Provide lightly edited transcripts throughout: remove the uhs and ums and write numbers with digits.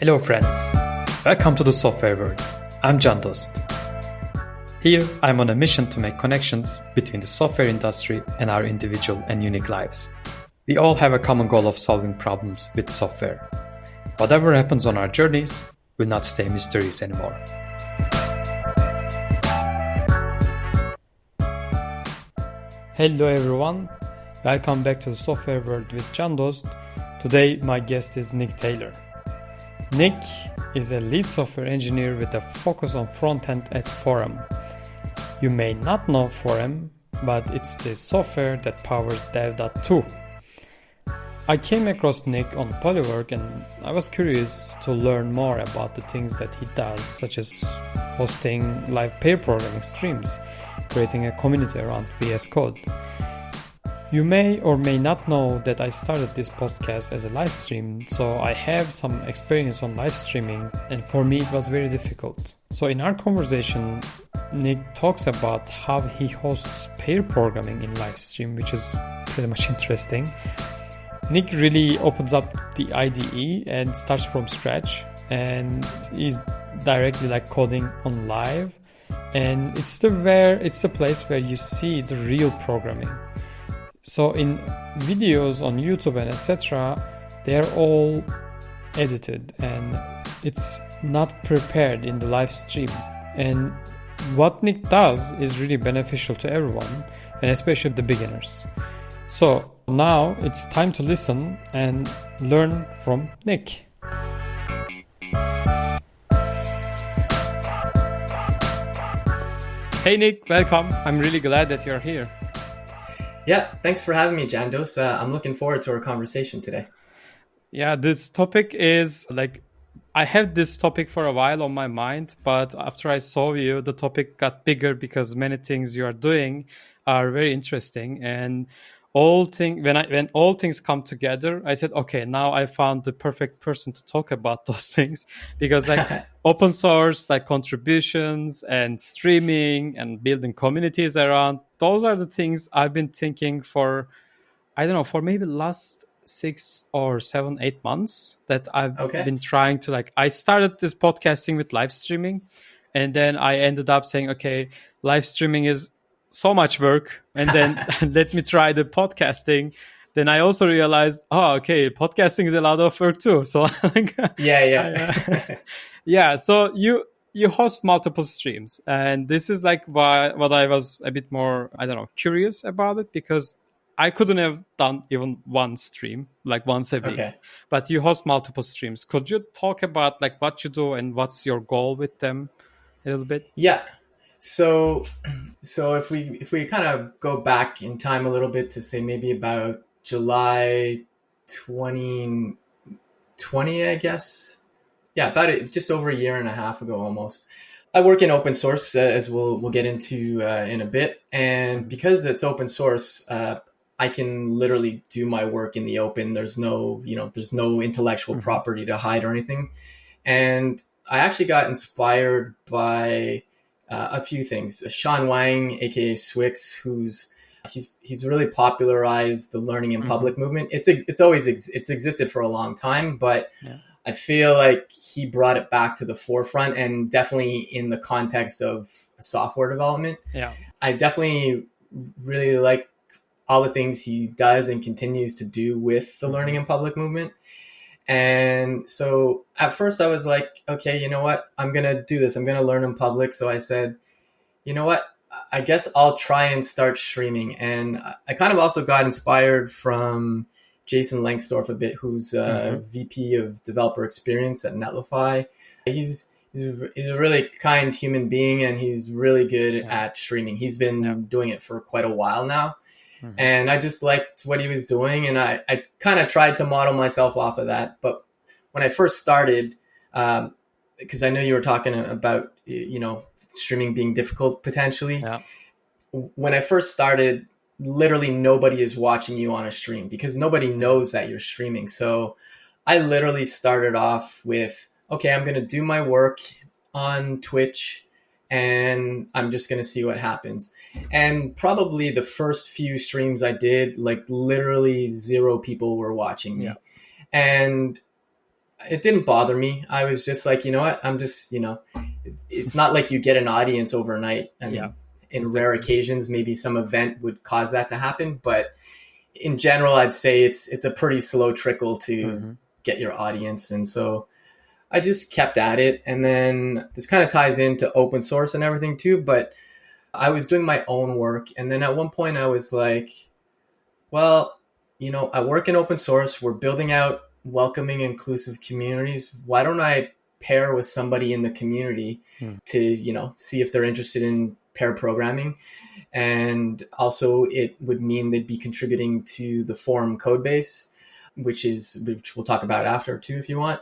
Hello friends, welcome to the software world. I'm Can Dost. Here I'm on a mission to make connections between the software industry and our individual and unique lives. We all have a common goal of solving problems with software. Whatever happens on our journeys will not stay mysterious anymore. Hello everyone, welcome back to the software world with Can Dost. Today my guest is Nick Taylor. Nick is a lead software engineer with a focus on front-end at Forum. You may not know Forum, but it's the software that powers Dev.to. I came across Nick on Polywork and I was curious to learn more about the things that he does, such as hosting live pair programming streams, creating a community around VS Code. You may or may not know that I started this podcast as a live stream, so I have some experience on live streaming, and for me it was very difficult. So in our conversation, Nick talks about how he hosts pair programming in live stream, which is pretty much interesting. Nick really opens up the IDE and starts from scratch, and is directly coding on live, and it's the place where you see the real programming. So in videos on YouTube and etc., they're all edited and it's not prepared in the live stream. And what Nick does is really beneficial to everyone, and especially the beginners. So now it's time to listen and learn from Nick. Hey Nick, welcome. I'm really glad that you're here. Yeah, thanks for having me, Can Dost. I'm looking forward to our conversation today. Yeah, this topic is I had this topic for a while on my mind, but after I saw you, the topic got bigger because many things you are doing are very interesting. And when all things come together, I said, okay, now I found the perfect person to talk about those things, because open source, contributions and streaming and building communities around, those are the things I've been thinking for maybe last 6 or 7, 8 months that I've been trying to I started this podcasting with live streaming, and then I ended up saying, okay, live streaming is so much work, and then let me try the podcasting. Then I also realized, podcasting is a lot of work too. So yeah. So you host multiple streams, and this is why what I was a bit more curious about it, because I couldn't have done even one stream once a week. Okay. But you host multiple streams. Could you talk about what you do and what's your goal with them a little bit? Yeah. So if we kind of go back in time a little bit to say maybe about July 2020, I guess. Yeah, just over a year and a half ago almost. I work in open source, as we'll get into in a bit, and because it's open source, I can literally do my work in the open. There's no intellectual property to hide or anything, and I actually got inspired by a few things. Sean Wang, aka Swix, he's really popularized the learning in public movement. It's existed for a long time, but I feel like he brought it back to the forefront, and definitely in the context of software development. Yeah, I definitely really like all the things he does and continues to do with the learning in public movement. And so at first I was like, okay, you know what? I'm going to do this. I'm going to learn in public. So I said, you know what? I guess I'll try and start streaming. And I kind of also got inspired from Jason Lengstorf a bit, who's VP of developer experience at Netlify. He's a really kind human being, and he's really good at streaming. He's been doing it for quite a while now. And I just liked what he was doing, and I kind of tried to model myself off of that. But when I first started, because I know you were talking about, streaming being difficult potentially. Yeah. When I first started, literally nobody is watching you on a stream because nobody knows that you're streaming. So I literally started off with, okay, I'm going to do my work on Twitch, and I'm just going to see what happens. And probably the first few streams I did, literally 0 people were watching me. Yeah. And it didn't bother me. I was just like, you know what, I'm just, it's not like you get an audience overnight. I mean, in rare occasions, maybe some event would cause that to happen, but in general, I'd say it's a pretty slow trickle to get your audience. And so I just kept at it. And then this kind of ties into open source and everything too, but I was doing my own work. And then at one point I was like, well, I work in open source. We're building out welcoming, inclusive communities. Why don't I pair with somebody in the community to, see if they're interested in pair programming? And also it would mean they'd be contributing to the forum code base, which we'll talk about after too, if you want.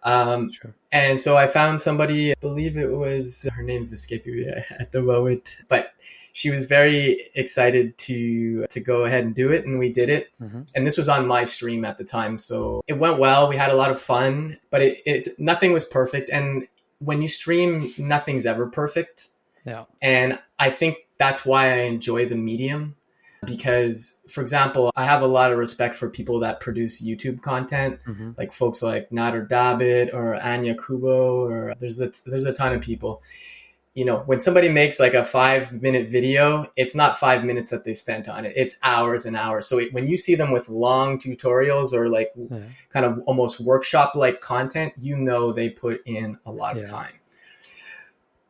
Sure. And so I found somebody, I believe it was, her name's escaping me at the moment, but she was very excited to go ahead and do it. And we did it. And this was on my stream at the time. So it went well. We had a lot of fun, but nothing was perfect. And when you stream, nothing's ever perfect. Yeah. And I think that's why I enjoy the medium, because, for example, I have a lot of respect for people that produce YouTube content, like folks like Nader Dabit or Anya Kubo, or there's a ton of people. When somebody makes like a 5-minute video, it's not 5 minutes that they spent on it. It's hours and hours. So when you see them with long tutorials or like kind of almost workshop-like content, they put in a lot of time.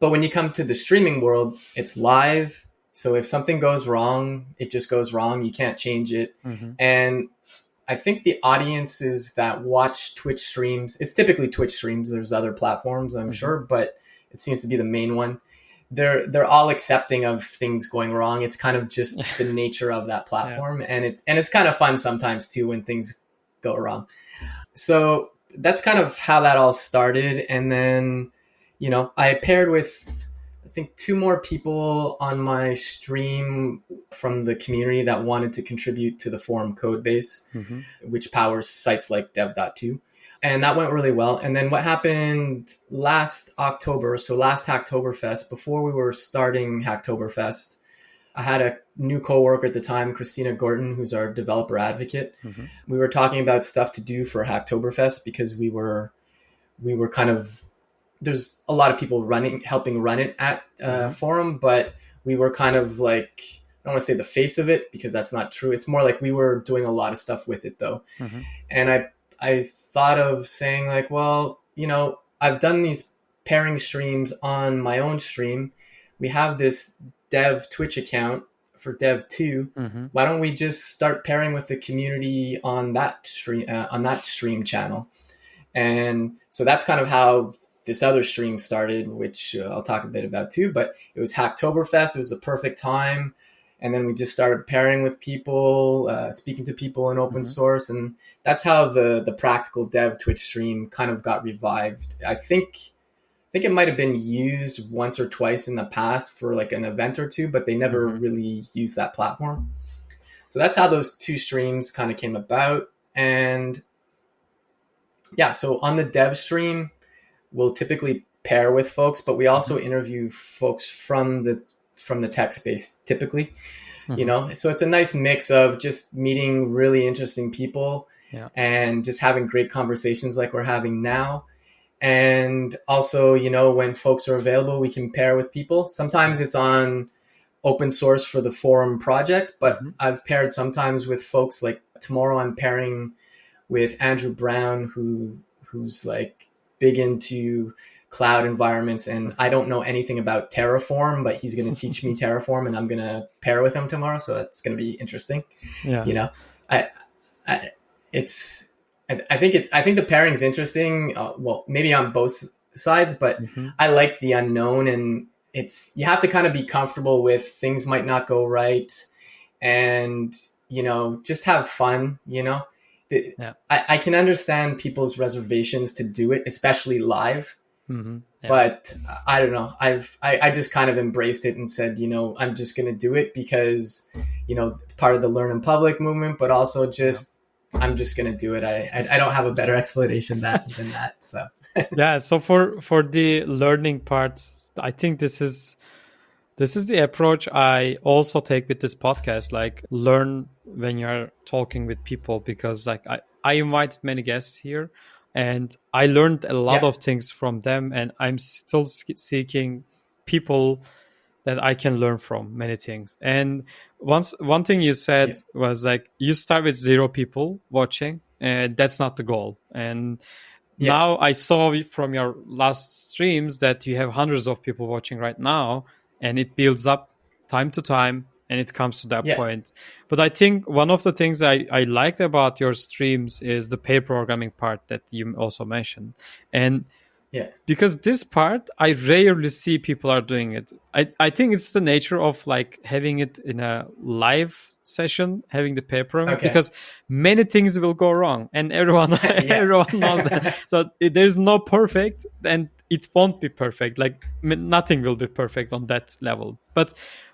But when you come to the streaming world, it's live. So if something goes wrong, it just goes wrong. You can't change it. And I think the audiences that watch Twitch streams, it's typically Twitch streams. There's other platforms, I'm sure, but it seems to be the main one. They're all accepting of things going wrong. It's kind of just the nature of that platform. And it's kind of fun sometimes too when things go wrong. So that's kind of how that all started. And then, I paired with, I think, 2 more people on my stream from the community that wanted to contribute to the forum code base, which powers sites like dev.to. And that went really well. And then what happened last October, so last Hacktoberfest, before we were starting Hacktoberfest, I had a new coworker at the time, Christina Gorton, who's our developer advocate. We were talking about stuff to do for Hacktoberfest because we were kind of, there's a lot of people helping run it at Forum, but we were kind of like, I don't want to say the face of it because that's not true. It's more like we were doing a lot of stuff with it though. And I thought of saying like, well, I've done these pairing streams on my own stream. We have this dev Twitch account for dev2. Why don't we just start pairing with the community on that stream channel? And so that's kind of how this other stream started, which I'll talk a bit about too, but it was Hacktoberfest. It was the perfect time. And then we just started pairing with people, speaking to people in open source. And that's how the practical dev Twitch stream kind of got revived. I think it might have been used once or twice in the past for like an event or two, but they never really used that platform. So that's how those 2 streams kind of came about. And yeah, so on the dev stream, we'll typically pair with folks, but we also interview folks from the tech space typically, so it's a nice mix of just meeting really interesting people and just having great conversations like we're having now. And also, when folks are available, we can pair with people. Sometimes it's on open source for the forum project, but I've paired sometimes with folks like tomorrow I'm pairing with Andrew Brown, who's like big into cloud environments, and I don't know anything about Terraform, but he's going to teach me Terraform, and I'm going to pair with him tomorrow. So that's going to be interesting. I think the pairing is interesting. Well, maybe on both sides, but I like the unknown, and you have to kind of be comfortable with things might not go right, and just have fun. I can understand people's reservations to do it, especially live. But I don't know. I just kind of embraced it and said, I'm just going to do it because, part of the Learn in Public movement, but also just, I'm just going to do it. I don't have a better explanation than that. So yeah. So for the learning part, I think this is the approach I also take with this podcast, like learn when you're talking with people, because like I invited many guests here. and I learned a lot Yeah. of things from them, and I'm still seeking people that I can learn from many things. And one thing you said Yeah. was like you start with 0 people watching, and that's not the goal. And Yeah. now I saw from your last streams that you have hundreds of people watching right now, and it builds up time to time, and it comes to that Yeah. point. But I think one of the things I liked about your streams is the pair programming part that you also mentioned. And Yeah. because this part I rarely see people are doing it. I think it's the nature of like having it in a live session, having the pair programming, Okay. because many things will go wrong, and everyone Yeah. everyone knows that. So there's no perfect, and it won't be perfect. Like nothing will be perfect on that level. But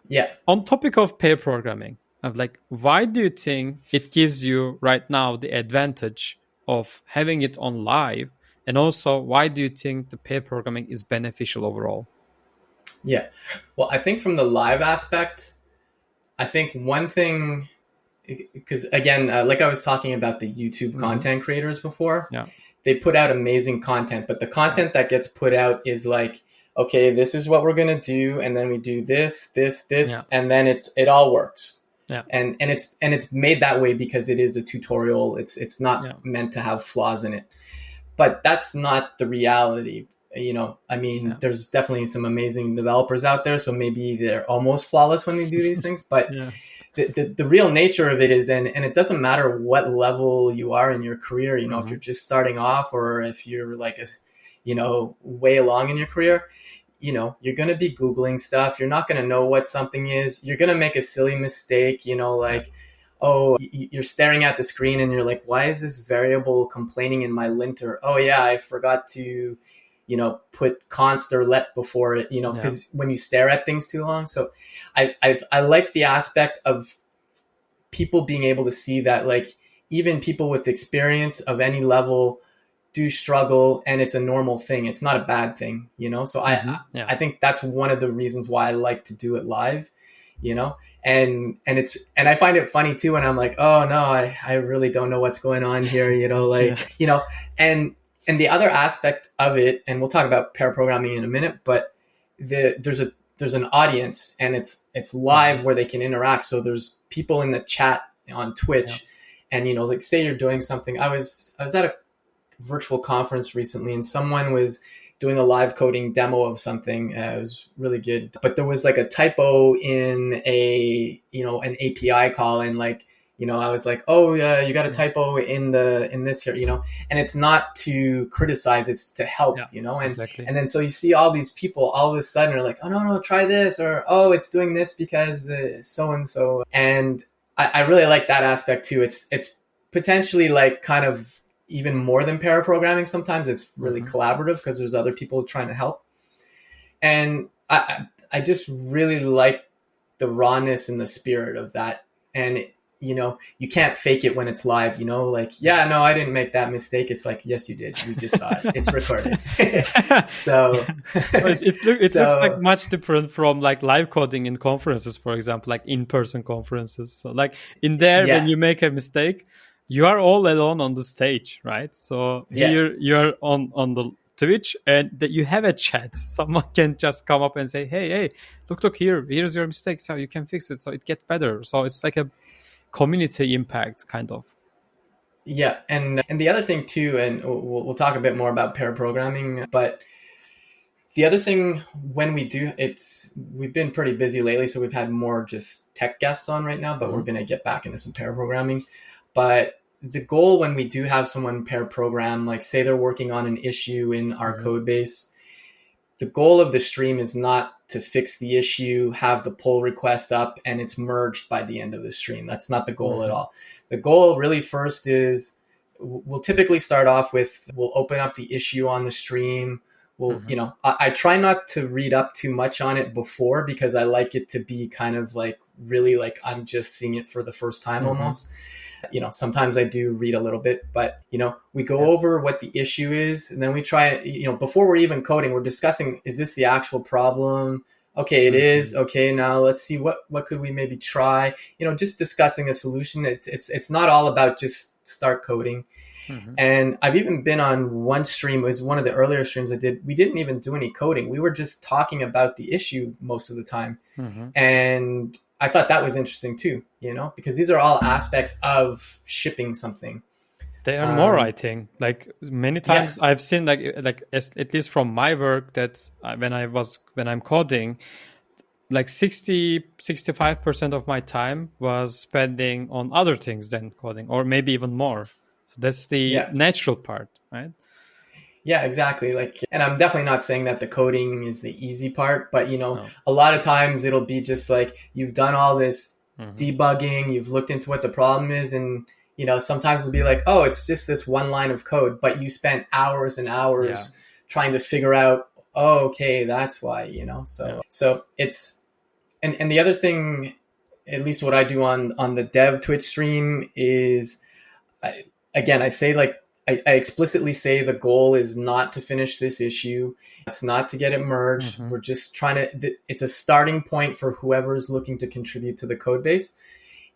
Yeah. on topic of pair programming, I'm like, why do you think it gives you right now the advantage of having it on live? And also, why do you think the pair programming is beneficial overall? Yeah. Well, I think from the live aspect, I think one thing, because again, like I was talking about the YouTube content creators before, Yeah. they put out amazing content, but the content that gets put out is like, okay, this is what we're gonna do, and then we do this, Yeah. and then it all works. Yeah. And it's made that way because it is a tutorial. It's not meant to have flaws in it. But that's not the reality. I mean, there's definitely some amazing developers out there, so maybe they're almost flawless when they do these things. But the real nature of it is, and it doesn't matter what level you are in your career, if you're just starting off or if you're like, way along in your career, you're going to be Googling stuff. You're not going to know what something is. You're going to make a silly mistake, oh, you're staring at the screen and you're like, why is this variable complaining in my linter? Oh yeah, I forgot to, put const or let before it, because when you stare at things too long. So I like the aspect of people being able to see that, like, even people with experience of any level do struggle, and it's a normal thing. It's not a bad thing, So I think that's one of the reasons why I like to do it live, and I find it funny too when I'm like, oh no, I really don't know what's going on here, and the other aspect of it, and we'll talk about pair programming in a minute, but there's an audience, and it's live where they can interact. So there's people in the chat on Twitch, and like, say you're doing something. I was at a virtual conference recently, and someone was doing a live coding demo of something. It was really good, but there was like a typo in an API call, and like, I was like, oh yeah, you got a typo in this here, and it's not to criticize, it's to help, and then so you see all these people all of a sudden are like, oh no, try this, or oh, it's doing this because so and so, and I really like that aspect too. It's potentially like kind of even more than pair programming. Sometimes it's really collaborative because there's other people trying to help. And I just really like the rawness and the spirit of that. And, you can't fake it when it's live, like, yeah, no, I didn't make that mistake. It's like, yes, you did. We just saw it. It's recorded. So it looks like much different from like live coding in conferences, for example, like in-person conferences. So like in there, when you make a mistake, you are all alone on the stage, right? So here you're on the Twitch, and that you have a chat. Someone can just come up and say, hey, look here's your mistake, so you can fix it, so it gets better. So it's like a community impact kind of. Yeah, and the other thing too, and we'll talk a bit more about pair programming, but the other thing, when we do, we've been pretty busy lately, so we've had more just tech guests on right now, but we're going to get back into some pair programming. But the goal when we do have someone pair program, like say they're working on an issue in our code base, the goal of the stream is not to fix the issue, have the pull request up, and it's merged by the end of the stream. That's not the goal at all. The goal really first is, we'll typically start off with, we'll open up the issue on the stream. We'll, I try not to read up too much on it before, because I like it to be kind of like, really like I'm just seeing it for the first time almost. Sometimes I do read a little bit, but, we go over what the issue is, and then we try, before we're even coding, we're discussing, is this the actual problem? Okay, it is. Okay, now let's see what could we maybe try, just discussing a solution. It's not all about just start coding. Mm-hmm. And I've even been on one stream, it was one of the earlier streams I did. We didn't even do any coding. We were just talking about the issue most of the time. Mm-hmm. And I thought that was interesting too, because these are all aspects of shipping something. They are more, I think. Like many times I've seen at least from my work that when I'm coding, like 65% of my time was spending on other things than coding, or maybe even more. So that's the natural part, right? Yeah, exactly. And I'm definitely not saying that the coding is the easy part, but a lot of times it'll be just like you've done all this debugging, you've looked into what the problem is, and sometimes it'll be like, oh, it's just this one line of code, but you spent hours and hours trying to figure out, oh, okay, that's why, So it's and the other thing, at least what I do on the dev Twitch stream is, I say I explicitly say the goal is not to finish this issue. It's not to get it merged. We're just trying to, it's a starting point for whoever is looking to contribute to the code base.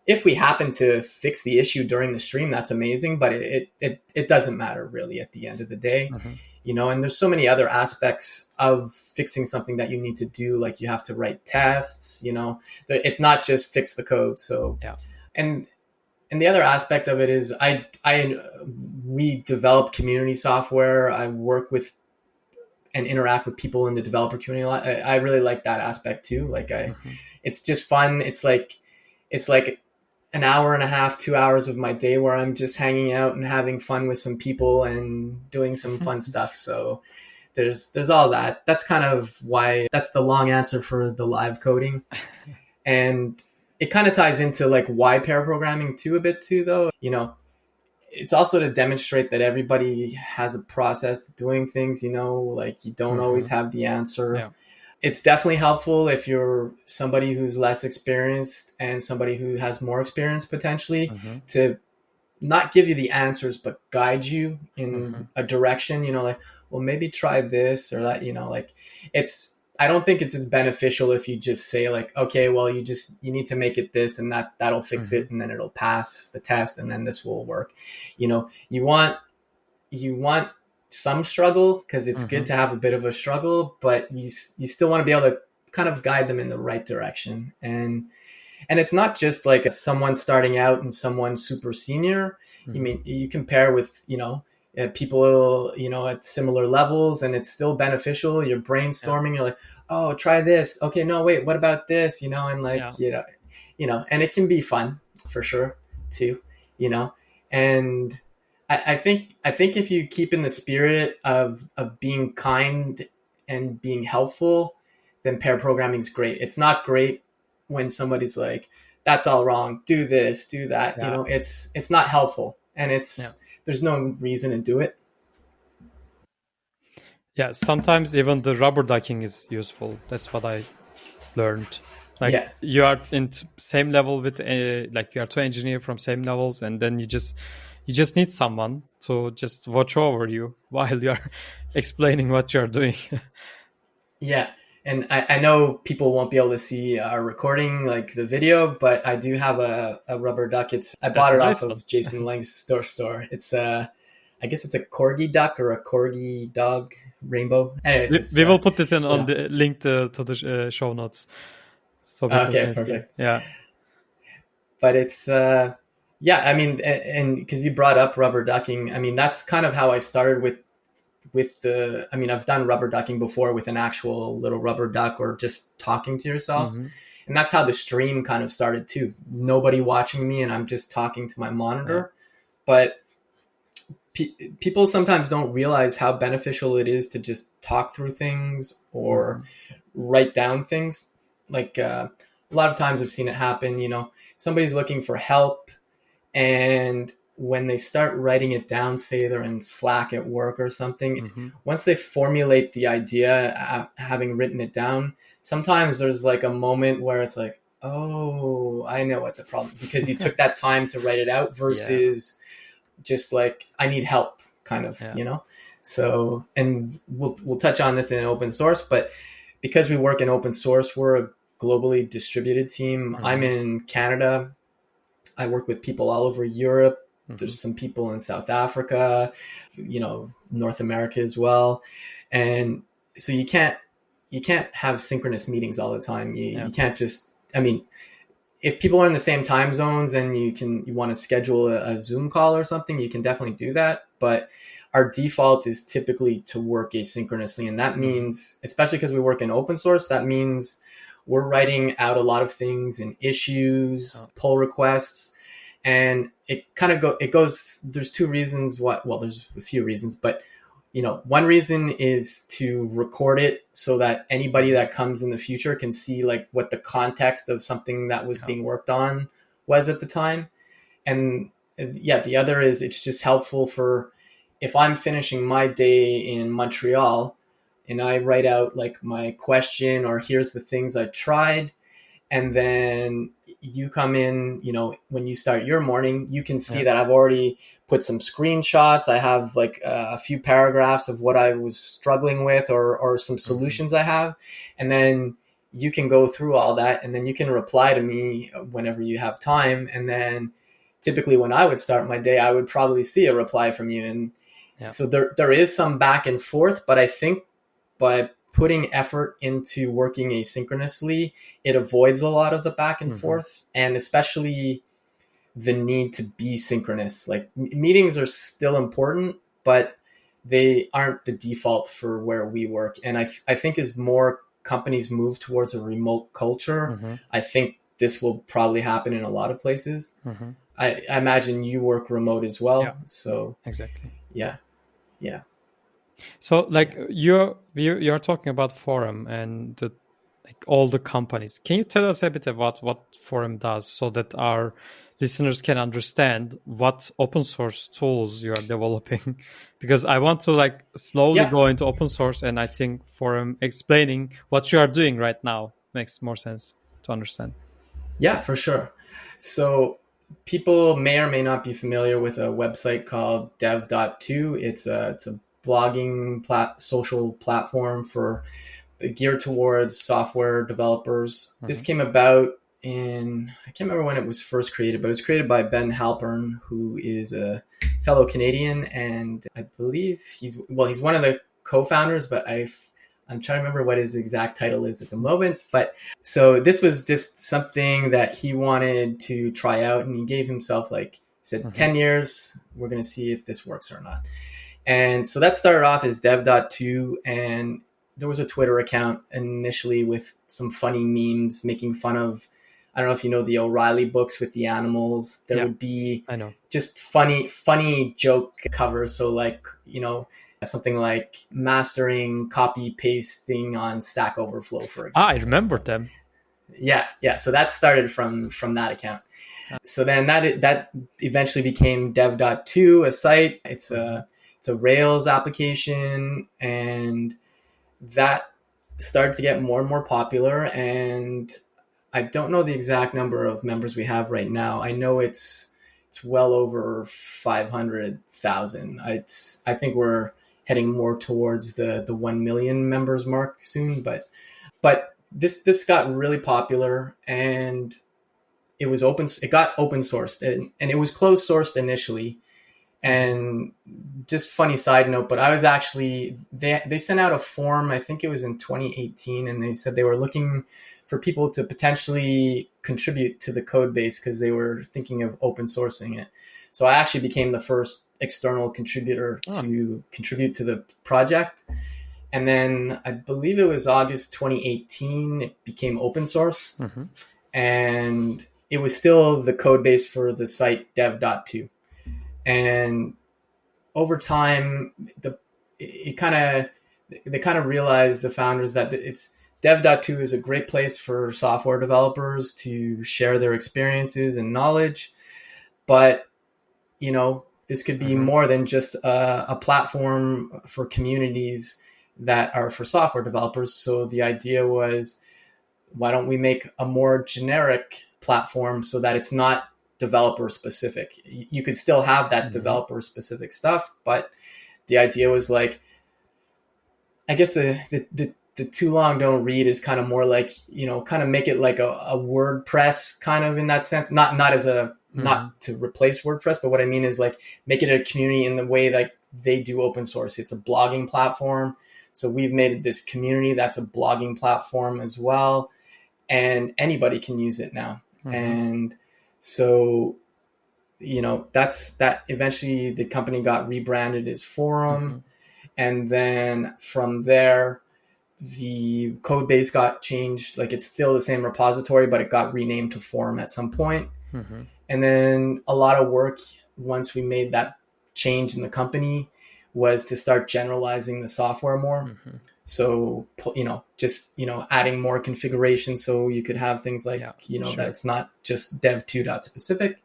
If we happen to fix the issue during the stream, that's amazing, but it doesn't matter really at the end of the day. And there's so many other aspects of fixing something that you need to do. Like you have to write tests, it's not just fix the code. So, and the other aspect of it is we develop community software. I work with and interact with people in the developer community a lot. I really like that aspect too. It's just fun. It's like an hour and a half, 2 hours of my day where I'm just hanging out and having fun with some people and doing some fun stuff. So there's all that. That's kind of why, that's the long answer for the live coding. And it kind of ties into why pair programming too a bit too, though. It's also to demonstrate that everybody has a process to doing things, you don't always have the answer. Yeah. It's definitely helpful if you're somebody who's less experienced and somebody who has more experience potentially to not give you the answers, but guide you in a direction, well, maybe try this or that, I don't think it's as beneficial if you just say okay, well, you need to make it this and that'll fix it. And then it'll pass the test and then this will work. You want some struggle because it's good to have a bit of a struggle, but you still want to be able to kind of guide them in the right direction. And it's not just like someone starting out and someone super senior. I mean, you compare with, people, at similar levels and it's still beneficial. You're brainstorming. You're like, oh, try this. Okay, no, wait, what about this? And and it can be fun for sure too, and I think if you keep in the spirit of being kind and being helpful, then pair programming is great. It's not great when somebody's like, that's all wrong. Do this, do that. Yeah. It's not helpful, and there's no reason to do it. Yeah, sometimes even the rubber ducking is useful. That's what I learned. You are in same level with you are two engineers from same levels, and then you just need someone to just watch over you while you are explaining what you're doing. Yeah. And I know people won't be able to see our recording, the video, but I do have a rubber duck. I bought it off of Jason Lang's store. It's I guess it's a corgi duck or a corgi dog rainbow. Anyways, we will put this on the link to the show notes. So okay, perfect. Yeah. But it's I mean, and because you brought up rubber ducking, I mean, that's kind of how I started with I've done rubber ducking before with an actual little rubber duck or just talking to yourself. And that's how the stream kind of started too. Nobody watching me and I'm just talking to my monitor. But people sometimes don't realize how beneficial it is to just talk through things or write down things. A lot of times I've seen it happen, somebody's looking for help, and when they start writing it down, say they're in Slack at work or something, once they formulate the idea, having written it down, sometimes there's a moment where it's like, oh, I know what the problem, because you took that time to write it out versus just I need help kind of, So, and we'll touch on this in open source, but because we work in open source, we're a globally distributed team. I'm in Canada. I work with people all over Europe, There's some people in South Africa, North America as well. And so you can't have synchronous meetings all the time. You can't just, if people are in the same time zones and you want to schedule a Zoom call or something, you can definitely do that. But our default is typically to work asynchronously. And that means, especially because we work in open source, that means we're writing out a lot of things in issues, pull requests. And it kind of goes, there's two reasons there's a few reasons, but one reason is to record it so that anybody that comes in the future can see like what the context of something that was being worked on was at the time. And the other is it's just helpful for if I'm finishing my day in Montreal and I write out like my question or here's the things I tried. And then you come in, when you start your morning, you can see that I've already put some screenshots. I have like a few paragraphs of what I was struggling with or some solutions I have. And then you can go through all that and then you can reply to me whenever you have time. And then typically when I would start my day, I would probably see a reply from you. And so there is some back and forth, but I think by putting effort into working asynchronously, it avoids a lot of the back and forth, and especially the need to be synchronous. Like meetings are still important, but they aren't the default for where we work. And I think as more companies move towards a remote culture, I think this will probably happen in a lot of places. I imagine you work remote as well. Yeah. So exactly. Yeah. So like you're talking about Forum and all the companies. Can you tell us a bit about what Forum does so that our listeners can understand what open source tools you are developing? Because I want to slowly go into open source, and I think Forum explaining what you are doing right now makes more sense to understand. Yeah, for sure. So people may or may not be familiar with a website called dev.to. It's a blogging social platform for geared towards software developers. This came about I can't remember when it was first created, but it was created by Ben Halpern, who is a fellow Canadian, and I believe he's one of the co-founders, but I'm trying to remember what his exact title is at the moment. But so this was just something that he wanted to try out, and he gave himself 10 years. We're going to see if this works or not. And so that started off as dev.to, and there was a Twitter account initially with some funny memes making fun of, I don't know if you know the O'Reilly books with the animals. There would be just funny joke covers. So something like mastering copy pasting on Stack Overflow, for example. I remember them. Yeah. So that started from that account. So then that eventually became dev.to, a site. It's a Rails application, and that started to get more and more popular. And I don't know the exact number of members we have right now. I know it's well over 500,000. I think we're heading more towards the 1 million members mark soon. But this got really popular, and it got open sourced, and it was closed sourced initially. And just funny side note, but I was actually, they sent out a form, I think it was in 2018, and they said they were looking for people to potentially contribute to the code base because they were thinking of open sourcing it. So I actually became the first external contributor to contribute to the project. And then I believe it was August 2018, it became open source. And it was still the code base for the site dev.to. And over time, they kind of realized, the founders, that it's dev.to is a great place for software developers to share their experiences and knowledge. But, this could be more than just a platform for communities that are for software developers. So the idea was, why don't we make a more generic platform so that it's not developer specific? You could still have that developer specific stuff, but the idea was I guess the too long don't read is kind of more kind of make it like a WordPress kind of, in that sense, not as a not to replace WordPress, but what I mean is like make it a community in the way like they do open source. It's a blogging platform. So we've made this community that's a blogging platform as well. And anybody can use it now. And so, that eventually the company got rebranded as Forum. And then from there, the code base got changed. Like it's still the same repository, but it got renamed to Forum at some point. And then a lot of work once we made that change in the company was to start generalizing the software more. So, adding more configuration so you could have things like, that it's not just dev2 specific.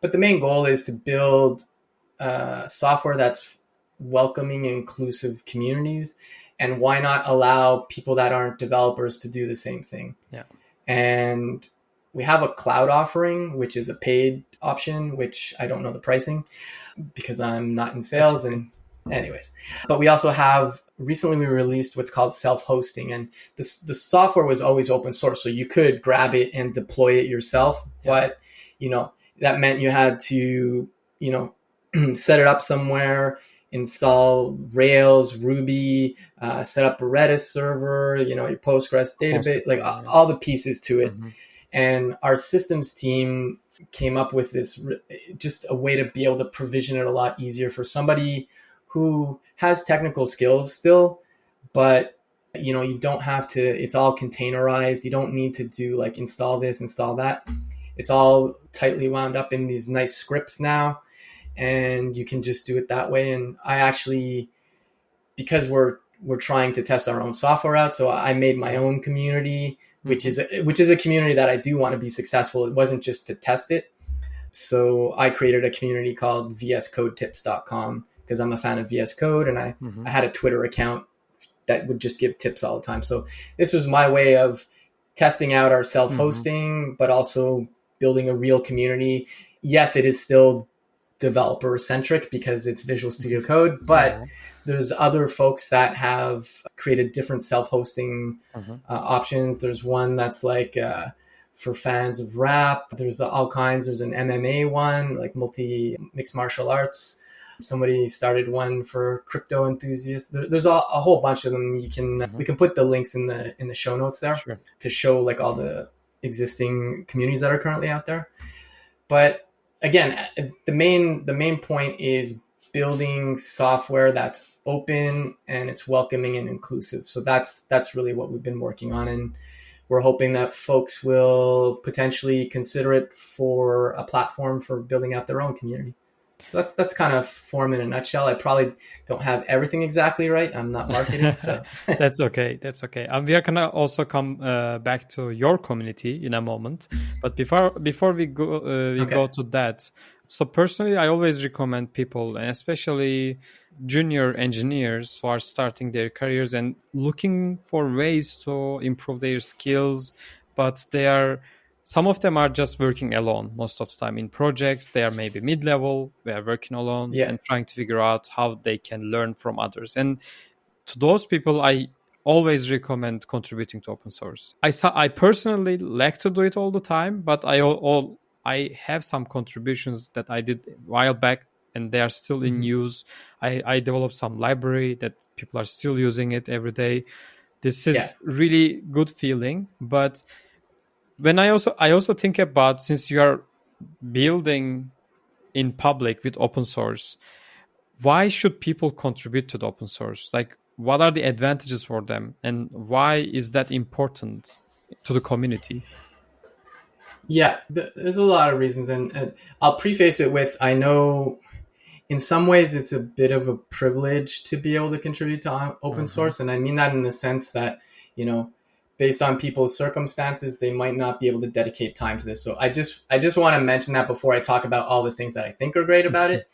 But the main goal is to build software that's welcoming, inclusive communities. And why not allow people that aren't developers to do the same thing? And we have a cloud offering, which is a paid option, which I don't know the pricing because I'm not in sales. And anyways, but we also have recently we released what's called self-hosting, and the software was always open source. So you could grab it and deploy it yourself. But, that meant you had to, set it up somewhere, install Rails, Ruby, set up a Redis server, your Postgres database, like all the pieces to it. And our systems team came up with this, just a way to be able to provision it a lot easier for somebody who has technical skills still, but you don't have to, it's all containerized. You don't need to do like install this, install that. It's all tightly wound up in these nice scripts now, and you can just do it that way. And I actually, because we're trying to test our own software out, so I made my own community, which is a community that I do want to be successful. It wasn't just to test it. So I created a community called vscodetips.com because I'm a fan of VS Code, and I had a Twitter account that would just give tips all the time. So this was my way of testing out our self-hosting, but also building a real community. Yes, it is still developer centric because it's Visual Studio Code, but there's other folks that have created different self-hosting options. There's one that's like for fans of rap. There's all kinds. There's an MMA one, like mixed martial arts. Somebody started one for crypto enthusiasts. There's a whole bunch of them. We can put the links in the show notes there to show like all the existing communities that are currently out there. But again, the main point is building software that's open and it's welcoming and inclusive. So that's really what we've been working on, and we're hoping that folks will potentially consider it for a platform for building out their own community. So that's kind of Forum in a nutshell. I probably don't have everything exactly right. I'm not marketing, so That's okay. We are gonna also come back to your community in a moment. But before we go to that, so personally, I always recommend people, and especially junior engineers who are starting their careers and looking for ways to improve their skills, but some of them are just working alone most of the time in projects. They are maybe mid-level, they are working alone and trying to figure out how they can learn from others. And to those people, I always recommend contributing to open source. I personally like to do it all the time, but I have some contributions that I did a while back and they are still in use. I developed some library that people are still using it every day. This is really good feeling, but when I also think about, since you are building in public with open source, why should people contribute to the open source? Like, what are the advantages for them, and why is that important to the community? Yeah, there's a lot of reasons, and I'll preface it with, I know in some ways it's a bit of a privilege to be able to contribute to open source, and I mean that in the sense that, based on people's circumstances, they might not be able to dedicate time to this. So I just want to mention that before I talk about all the things that I think are great about it.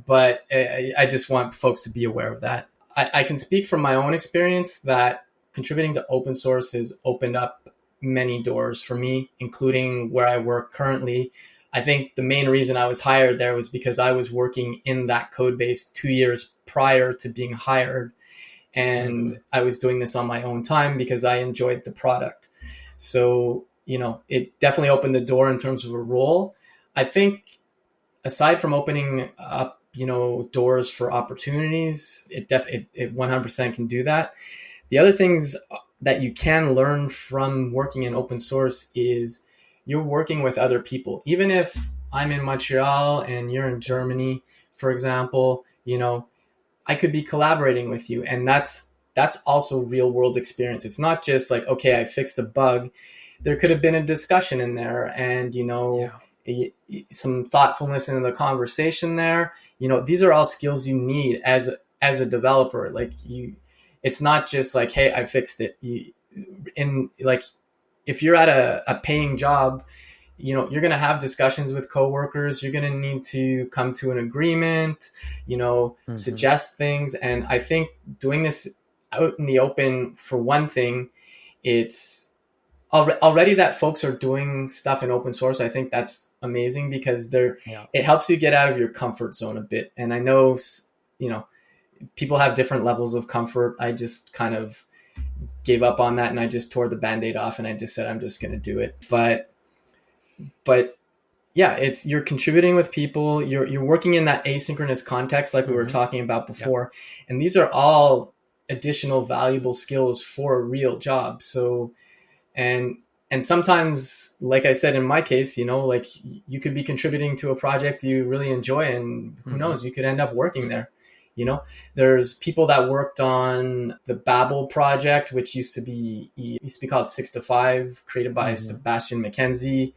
But I just want folks to be aware of that. I can speak from my own experience that contributing to open source has opened up many doors for me, including where I work currently. I think the main reason I was hired there was because I was working in that code base 2 years prior to being hired. And I was doing this on my own time because I enjoyed the product. So, it definitely opened the door in terms of a role. I think aside from opening up, doors for opportunities, it 100% can do that. The other things that you can learn from working in open source is you're working with other people. Even if I'm in Montreal and you're in Germany, for example, I could be collaborating with you, and that's also real world experience. It's not just like, okay, I fixed a bug. There could have been a discussion in there, and some thoughtfulness in the conversation there. These are all skills you need as a developer. Like it's not just like, hey, I fixed it. If you're at a paying job, you're going to have discussions with coworkers. You're going to need to come to an agreement, suggest things. And I think doing this out in the open, for one thing, it's already that folks are doing stuff in open source. I think that's amazing because it helps you get out of your comfort zone a bit. And I know, people have different levels of comfort. I just kind of gave up on that and I just tore the Band-Aid off and I just said, I'm just going to do it. But yeah, you're contributing with people. You're working in that asynchronous context, like we were talking about before. Yep. And these are all additional valuable skills for a real job. So, and sometimes, like I said, in my case, like you could be contributing to a project you really enjoy, and who knows, you could end up working there. There's people that worked on the Babel project, which used to be called 6to5, created by Sebastian McKenzie.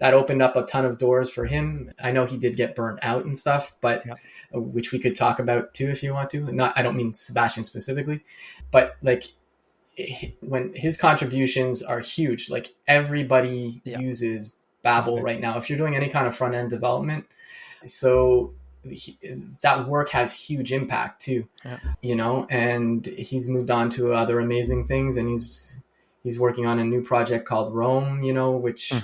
That opened up a ton of doors for him. I know he did get burnt out and stuff, but which we could talk about too if you want to. I don't mean Sebastian specifically, but like when his contributions are huge, like everybody uses Babel right now. If you're doing any kind of front end development, so that work has huge impact too, and he's moved on to other amazing things, and he's working on a new project called Rome, which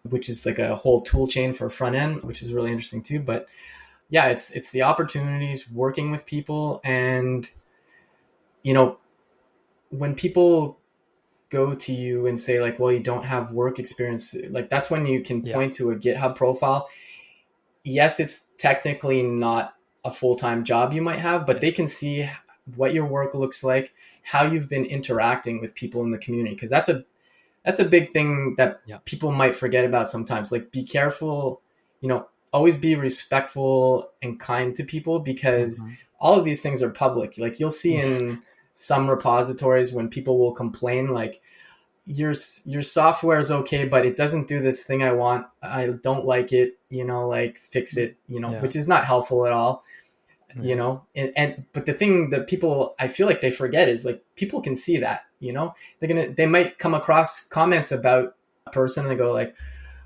which is like a whole tool chain for front end, which is really interesting too. But yeah, it's the opportunities working with people, and when people go to you and say like, well, you don't have work experience, like that's when you can point to a GitHub profile. Yes, it's technically not a full-time job you might have, but they can see what your work looks like, how you've been interacting with people in the community. Because that's a big thing that people might forget about sometimes. Like, be careful, always be respectful and kind to people, because all of these things are public. Like, you'll see in some repositories when people will complain, like, your software is okay, but it doesn't do this thing I want. I don't like it, like fix it, which is not helpful at all, but the thing that people, I feel like they forget is like, people can see that, they might come across comments about a person and they go like,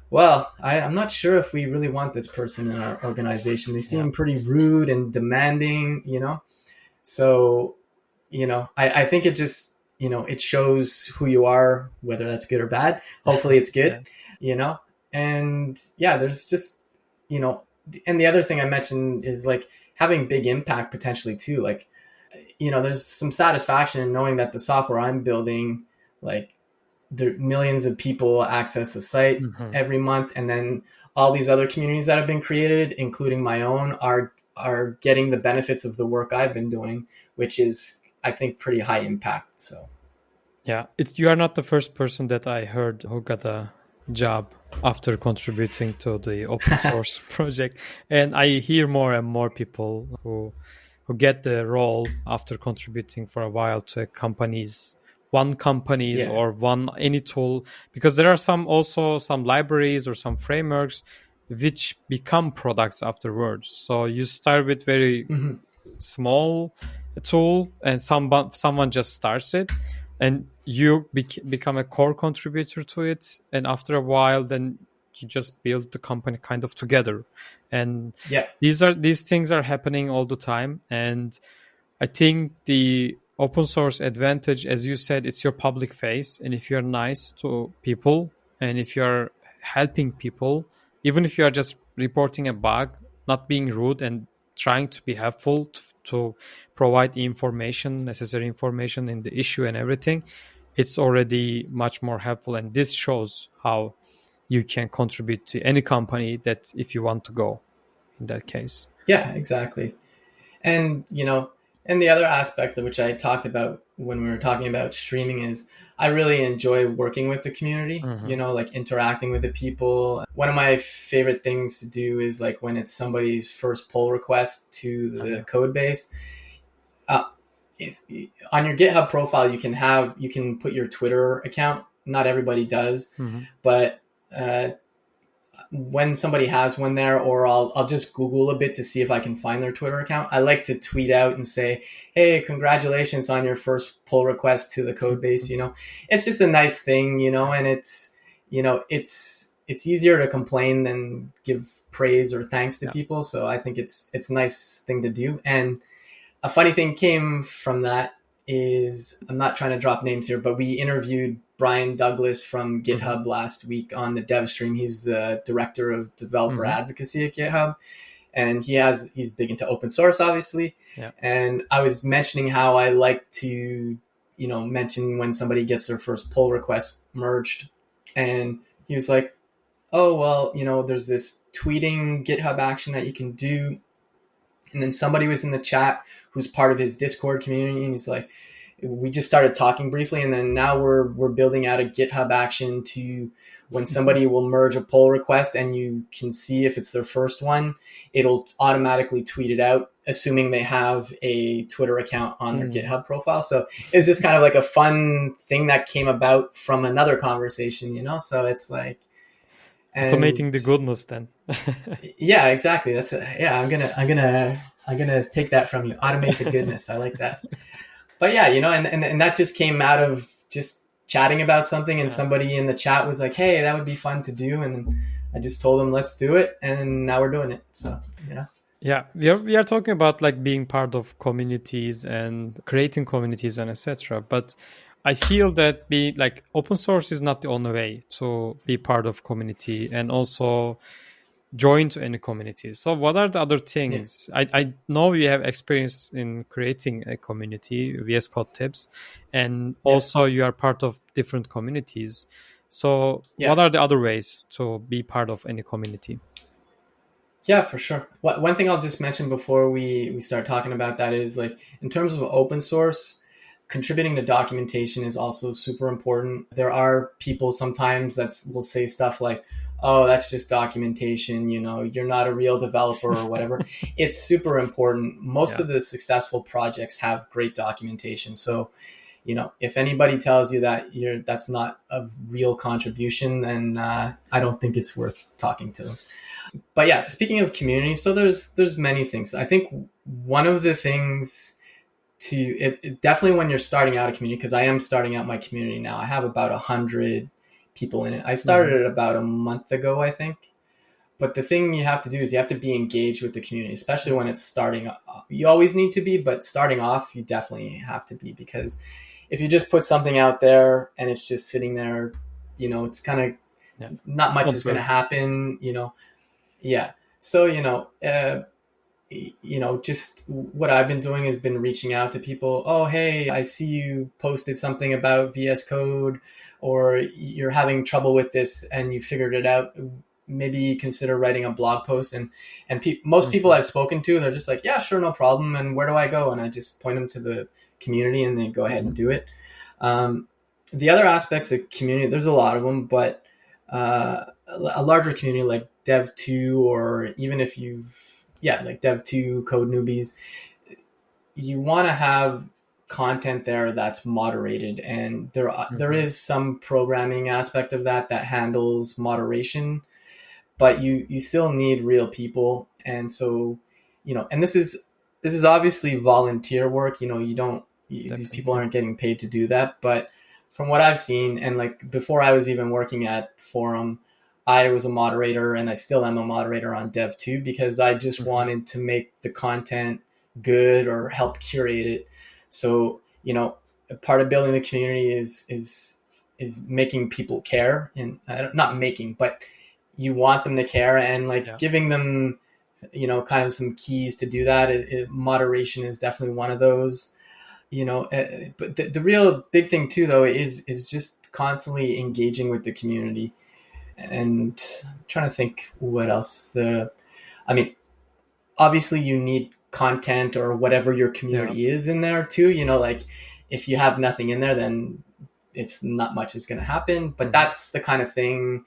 well, I'm not sure if we really want this person in our organization. They seem pretty rude and demanding, So, I think it just, it shows who you are, whether that's good or bad. Hopefully it's good, and there's just, and the other thing I mentioned is like having big impact potentially too. Like, there's some satisfaction in knowing that the software I'm building, like there millions of people access the site every month. And then all these other communities that have been created, including my own, are getting the benefits of the work I've been doing, which is, I think, pretty high impact. So, you are not the first person that I heard who got a job after contributing to the open source project, and I hear more and more people who get the role after contributing for a while to companies or any tool, because there are some libraries or some frameworks which become products afterwards. So you start with very small tool and someone just starts it, and you become a core contributor to it, and after a while then you just build the company kind of together. And these things are happening all the time. And I think the open source advantage, as you said, it's your public face. And if you're nice to people and if you're helping people, even if you are just reporting a bug, not being rude and trying to be helpful to provide necessary information in the issue and everything, it's already much more helpful. And this shows how you can contribute to any company that if you want to go in that case. Yeah, exactly. And, and the other aspect of which I talked about when we were talking about streaming is I really enjoy working with the community, like interacting with the people. One of my favorite things to do is like when it's somebody's first pull request to the code base. On your GitHub profile, you can put your Twitter account. Not everybody does, but when somebody has one there, or I'll just Google a bit to see if I can find their Twitter account. I like to tweet out and say, "Hey, congratulations on your first pull request to the code base." It's just a nice thing, and it's easier to complain than give praise or thanks to people. So I think it's a nice thing to do. And a funny thing came from that is, I'm not trying to drop names here, but we interviewed Brian Douglas from GitHub last week on the dev stream. He's the director of developer advocacy at GitHub, and he's big into open source, obviously. Yeah. And I was mentioning how I like to, mention when somebody gets their first pull request merged. And he was like, "Oh, well, there's this tweeting GitHub action that you can do." And then somebody was in the chat who's part of his Discord community, and he's like, we just started talking briefly, and then now we're building out a GitHub action to when somebody will merge a pull request and you can see if it's their first one, it'll automatically tweet it out, assuming they have a Twitter account on their GitHub profile. So it's just kind of like a fun thing that came about from another conversation, So it's like automating the goodness then. Yeah, exactly. I'm gonna take that from you. Automate the goodness. I like that. But yeah, and that just came out of just chatting about something, and somebody in the chat was like, "Hey, that would be fun to do," and I just told them, "Let's do it," and now we're doing it. So Yeah, we are talking about like being part of communities and creating communities and etc. But I feel that open source is not the only way to be part of community and also join to any community. So what are the other things? Yeah. I know you have experience in creating a community, VS Code Tips, and also you are part of different communities. So what are the other ways to be part of any community? Yeah, for sure. One thing I'll just mention before we start talking about that is, like, in terms of open source, contributing to documentation is also super important. There are people sometimes that will say stuff like, "Oh, that's just documentation, you're not a real developer," or whatever. It's super important. Most of the successful projects have great documentation. So, if anybody tells you that that's not a real contribution, then I don't think it's worth talking to them. But yeah, speaking of community, so there's many things. I think one of the things it definitely when you're starting out a community, because I am starting out my community now. I have about 100 people in it. I started it about a month ago, I think. But the thing you have to do is you have to be engaged with the community, especially when it's starting. You always need to be, but starting off, you definitely have to be, because if you just put something out there and it's just sitting there, it's kind of not much is going to happen, Yeah. So, just what I've been doing has been reaching out to people. "Oh, hey, I see you posted something about VS Code, or you're having trouble with this and you figured it out. Maybe consider writing a blog post." And most people I've spoken to, they're just like, "Yeah, sure, no problem. And where do I go?" And I just point them to the community and they go ahead and do it. The other aspects of community, there's a lot of them, but a larger community like Dev.to, or even if like Dev.to, Code Newbies, you want to have content there that's moderated, and there is some programming aspect of that handles moderation, but you still need real people. And so, and this is obviously volunteer work. These people aren't getting paid to do that, but from what I've seen, and like before I was even working at Forum, I was a moderator, and I still am a moderator on Dev.to, because I just wanted to make the content good or help curate it. So, part of building the community is making people care, and not making, but you want them to care, and giving them, kind of some keys to do that. Moderation is definitely one of those, but the real big thing too, though, is just constantly engaging with the community. And I'm trying to think what else. I mean, obviously you need content or whatever your community is in there too. Like if you have nothing in there, then it's not much is going to happen. But that's the kind of thing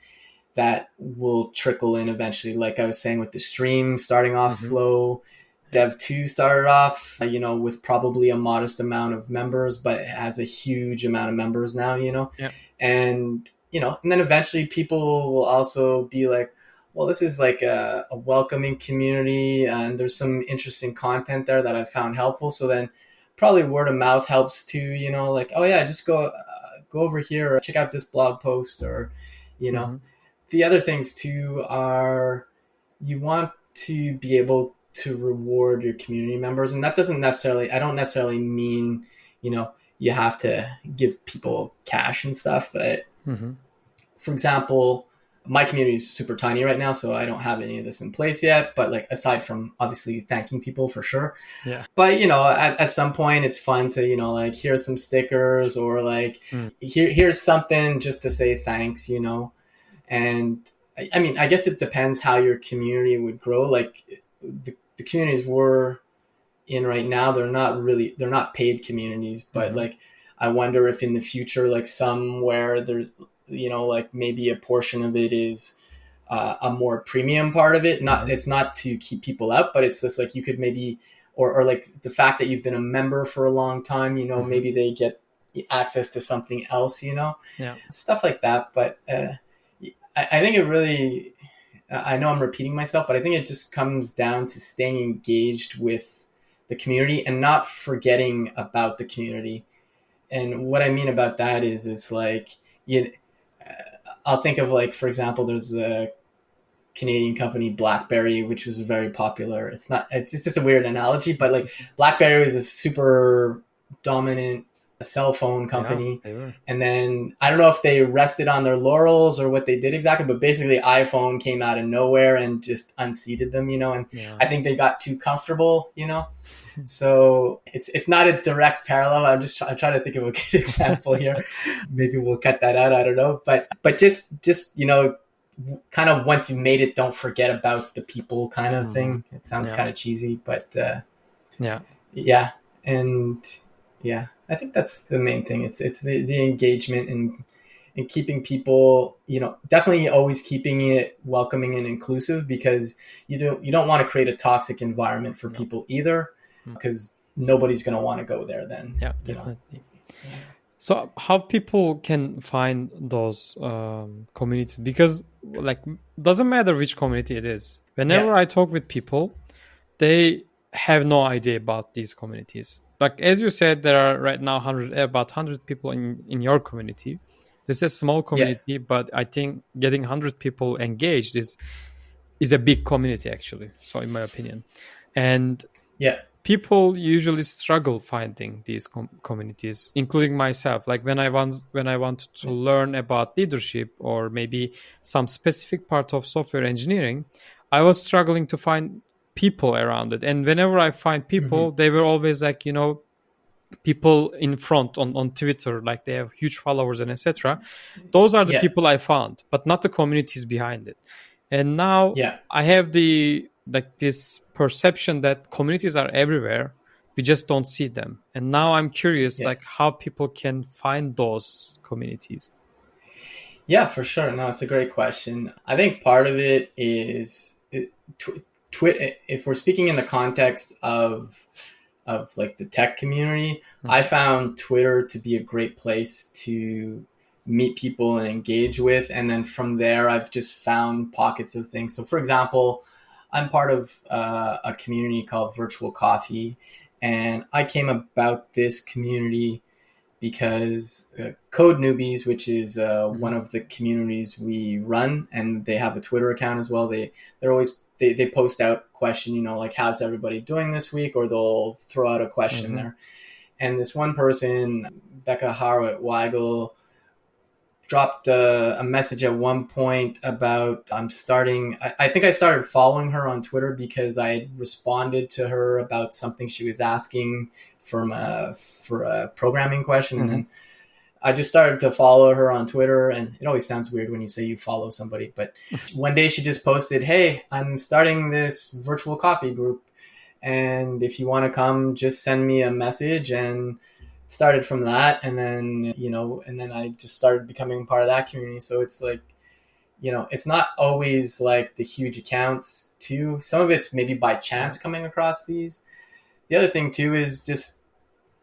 that will trickle in eventually. Like I was saying with the stream starting off slow, Dev 2 started off, with probably a modest amount of members, but it has a huge amount of members now, and, and then eventually people will also be like, well, this is like a welcoming community and there's some interesting content there that I found helpful. So then probably word of mouth helps too, like, oh yeah, just go over here or check out this blog post or, The other things too are you want to be able to reward your community members. And that I don't necessarily mean, you have to give people cash and stuff. But for example, my community is super tiny right now, so I don't have any of this in place yet. But like aside from obviously thanking people for sure. Yeah. But at some point it's fun to, like here's some stickers or like here's something just to say thanks, And I mean, I guess it depends how your community would grow. Like the communities we're in right now, they're not paid communities, but like, I wonder if in the future, like somewhere there's, like maybe a portion of it is a more premium part of it. It's not to keep people out, but it's just like you could maybe, or like the fact that you've been a member for a long time, maybe they get access to something else, stuff like that. But I think it really, I know I'm repeating myself, but I think it just comes down to staying engaged with the community and not forgetting about the community. And what I mean about that is it's like, I'll think of like, for example, there's a Canadian company, BlackBerry, which was very popular. It's just a weird analogy, but like BlackBerry was a super dominant cell phone company. Yeah, and then I don't know if they rested on their laurels or what they did exactly, but basically iPhone came out of nowhere and just unseated them, and I think they got too comfortable, so it's not a direct parallel. I'm trying to think of a good example here. Maybe we'll cut that out. I don't know, but just kind of once you made it, don't forget about the people kind of thing. It sounds kind of cheesy, but yeah. And yeah, I think that's the main thing. It's the engagement and keeping people, definitely always keeping it welcoming and inclusive, because you don't want to create a toxic environment for people either, because nobody's going to want to go there then. Yeah, definitely. So how people can find those communities? Because like, doesn't matter which community it is. Whenever I talk with people, they have no idea about these communities. Like, as you said, there are right now about 100 people in your community. This is a small community, but I think getting 100 people engaged is a big community, actually. So in my opinion. And people usually struggle finding these communities, including myself. Like when I wanted to learn about leadership or maybe some specific part of software engineering, I was struggling to find people around it. And whenever I find people, they were always like, people in front on Twitter, like they have huge followers and etc. Those are the people I found, but not the communities behind it. And now I have this perception that communities are everywhere. We just don't see them. And now I'm curious, like how people can find those communities. Yeah, for sure. No, it's a great question. I think part of it is Twitter. If we're speaking in the context of like the tech community, I found Twitter to be a great place to meet people and engage with. And then from there, I've just found pockets of things. So for example, I'm part of a community called Virtual Coffee, and I came about this community because Code Newbies, which is one of the communities we run, and they have a Twitter account as well. They're always they post out question, like how's everybody doing this week, or they'll throw out a question there. And this one person, Becca Harwood-Weigel, dropped a message at one point about I think I started following her on Twitter because I responded to her about something she was asking for a programming question. And then I just started to follow her on Twitter, and it always sounds weird when you say you follow somebody, but one day she just posted, "Hey, I'm starting this virtual coffee group, and if you want to come, just send me a message." And it started from that, and then, and then I just started becoming part of that community. So it's like, it's not always like the huge accounts too. Some of it's maybe by chance coming across these. The other thing too is just,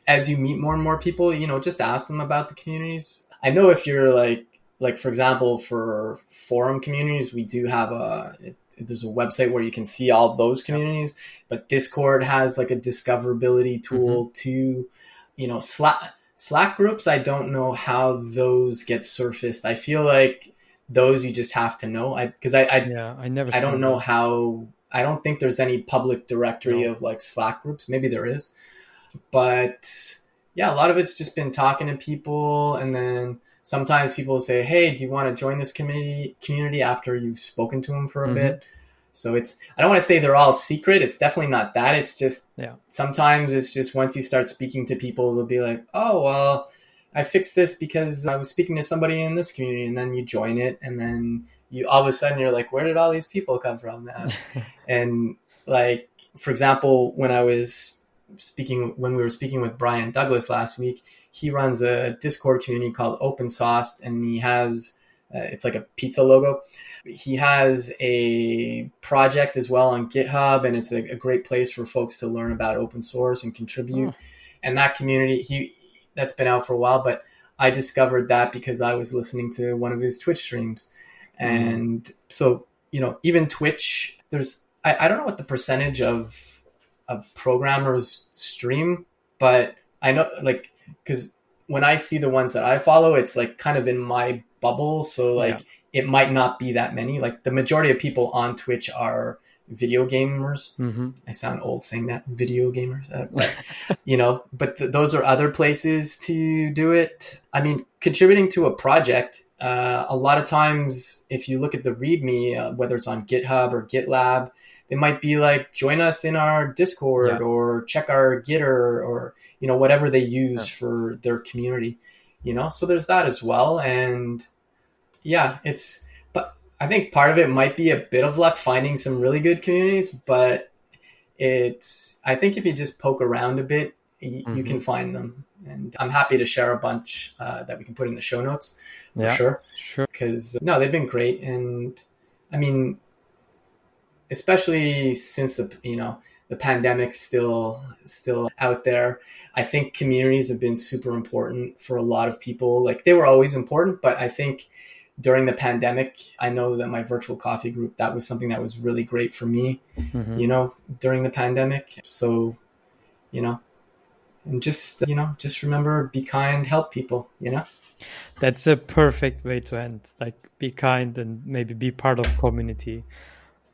as you meet more and more people, just ask them about the communities. I know if you're like for example, for forum communities, we do have there's a website where you can see all those communities, but Discord has like a discoverability tool too. Slack groups, I don't know how those get surfaced. I feel like those you just have to know. I don't know how. I don't think there's any public directory of like Slack groups. Maybe there is. But yeah, a lot of it's just been talking to people, and then sometimes people say, "Hey, do you want to join this community after you've spoken to them for a bit?" So I don't want to say they're all secret. It's definitely not that. It's just sometimes it's just once you start speaking to people, they'll be like, "Oh, well, I fixed this because I was speaking to somebody in this community," and then you join it, and then you all of a sudden you're like, "Where did all these people come from now?" And like, for example, when we were speaking with Brian Douglas last week, he runs a Discord community called Open Sauce, and he has, it's like a pizza logo. He has a project as well on GitHub, and it's a great place for folks to learn about open source and contribute. And that community, that's been out for a while, but I discovered that because I was listening to one of his Twitch streams. And so, even Twitch, I don't know what the percentage of programmers stream, but I know, like, because when I see the ones that I follow, it's like kind of in my bubble. So like it might not be that many. Like the majority of people on Twitch are video gamers. I sound old saying that, video gamers, but, but those are other places to do it. I mean, contributing to a project, a lot of times, if you look at the README, whether it's on GitHub or GitLab, they might be like, join us in our Discord or check our Gitter or, whatever they use for their community, so there's that as well. And but I think part of it might be a bit of luck finding some really good communities, but I think if you just poke around a bit, you can find them. And I'm happy to share a bunch that we can put in the show notes for sure. Because they've been great. And I mean, especially since the pandemic's still out there, I think communities have been super important for a lot of people. Like they were always important, but I think during the pandemic, I know that my virtual coffee group, that was something that was really great for me, during the pandemic. So, and just remember, be kind, help people, That's a perfect way to end. Like, be kind and maybe be part of community.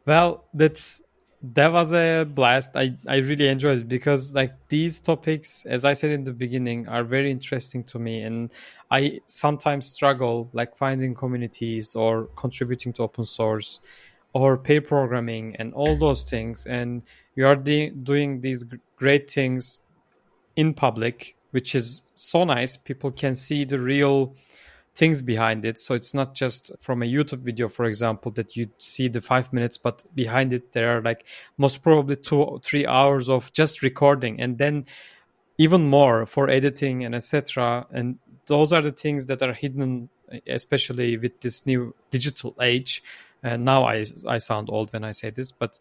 Well, that was a blast. I really enjoyed it because like these topics, as I said in the beginning, are very interesting to me. And I sometimes struggle like finding communities or contributing to open source or pair programming and all those things. And you are doing these great things in public, which is so nice. People can see the real things behind it. So it's not just from a YouTube video, for example, that you see the 5 minutes, but behind it, there are like most probably 2 or 3 hours of just recording and then even more for editing and etc. And those are the things that are hidden, especially with this new digital age. And now I sound old when I say this, but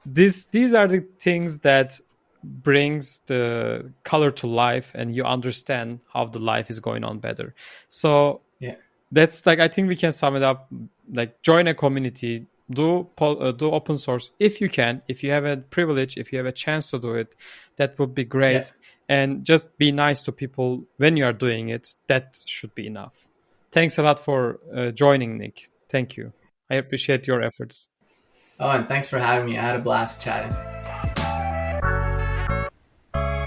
these are the things that brings the color to life and you understand how the life is going on better. So that's like, I think we can sum it up, like join a community, do open source if you can, if you have a privilege, if you have a chance to do it, that would be great. And just be nice to people when you are doing it. That should be enough. Thanks a lot for joining, Nick. Thank you. I appreciate your efforts. Oh, and thanks for having me. I had a blast chatting.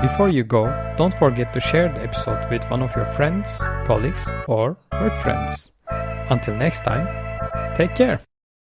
Before you go, don't forget to share the episode with one of your friends, colleagues, or work friends. Until next time, take care.